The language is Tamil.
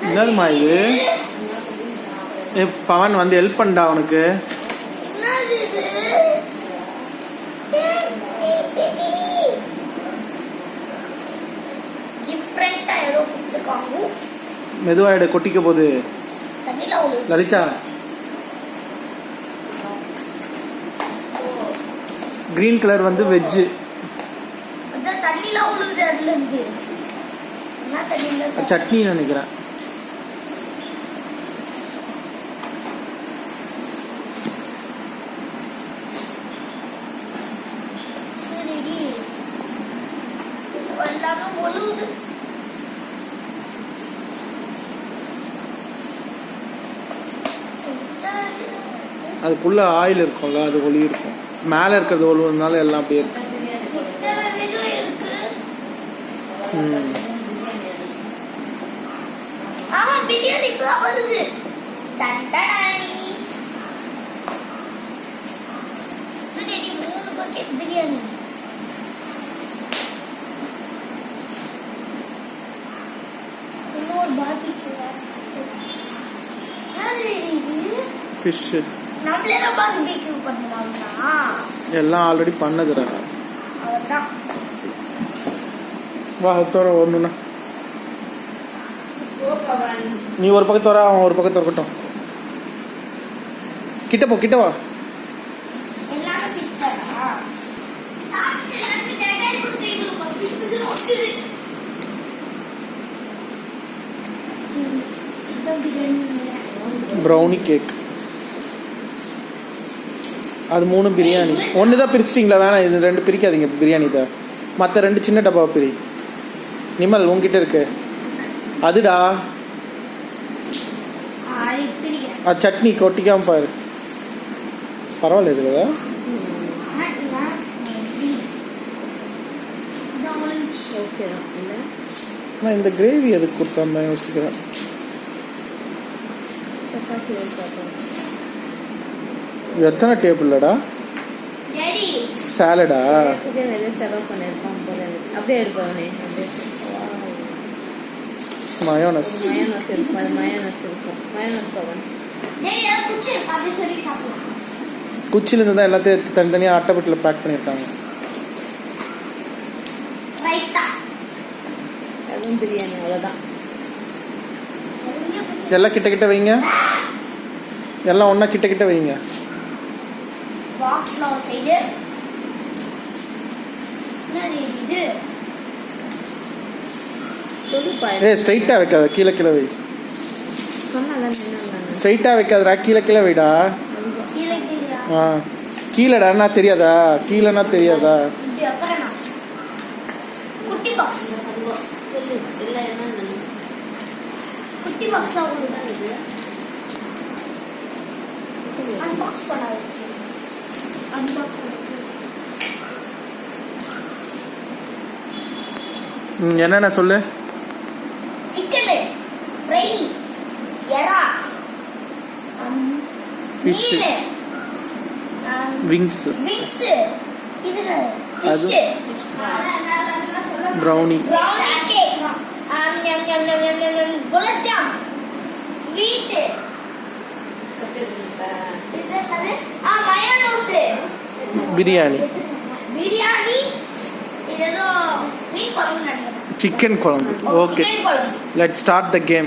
என்னதுமா இது? பவன் வந்து ஹெல்ப் பண்ணா உனக்கு. மெதுவா எடு, கொட்டிக்க போகுது லலிதா. கிரீன் கலர் வந்து வெஜ். சட்னி நினைக்கிறேன். அதுக்குள்ள ஆயில் இருக்கும்ல, அது ஒளி இருக்கும். மேல இருக்கிறது ஒழுகுனால எல்லாம் அப்படியே இருக்கு. ஃபிஷ் எல்லாம் ஆல்ரெடி பண்ணதுடா. வா தோற ஒண்ணுண்ணா. நீ ஒரு பக்கம் தோற, அவன் ஒரு பக்கம் திறக்கட்டும். கிட்ட போ, கிட்ட வா. Brownie cake. அது 3 பிரியாணி. ஒன்று தான் பிரிச்சிட்டிங்களா? வேணாம், இது 2 பிரிக்காதீங்க. பிரியாணி தான். மற்ற 2 சின்ன டப்பா பிரி. நிமல் உங்ககிட்ட இருக்கு அதுடா. அது சட்னி கொட்டிக்காம பாரு. பரவாயில்ல இருக்குதா? நான் இந்த கிரேவி எதுக்கு கொடுத்தாம யோசிக்கிறேன். எத்தனை டேபிள்டா? சாலடா? மயோனஸ். குச்சில இருந்து தான் எல்லாத்தையும் தனித்தனியா அட்டைப்பட்டில பேக் பண்ணிருக்காங்க. எல்லாம் கிட்ட கிட்ட வைங்க. எல்லாம் ஒண்ணா கிட்ட கிட்ட வைங்க. பாக்ஸ்ல ஒரு சைடு இது ஸ்ட்ரைட்டா வைக்காத, கீழே கீழே வை. ஸ்ட்ரைட்டா வைக்காதடா, கீழே கீழே வைடா. கீழடா தெரியாதா? கீழனா தெரியாதா? குட்டி பாக்ஸ் குட்டி பாக்ஸ்ல உங்களுக்கு அன்பாக்ஸ் பண்ணாது. அன்பாக்ஸ் என்னென்ன சொல்லு. சிக்கன் ஃப்ரை, எறா, ஃபிஷ், விங்ஸ், இது fish, brownie, cake, gulab jam, sweet, mayonnaise, biryani, இதெல்லாம் மீன் குழம்பு, சிக்கன் குழம்பு. Okay, let's start the game.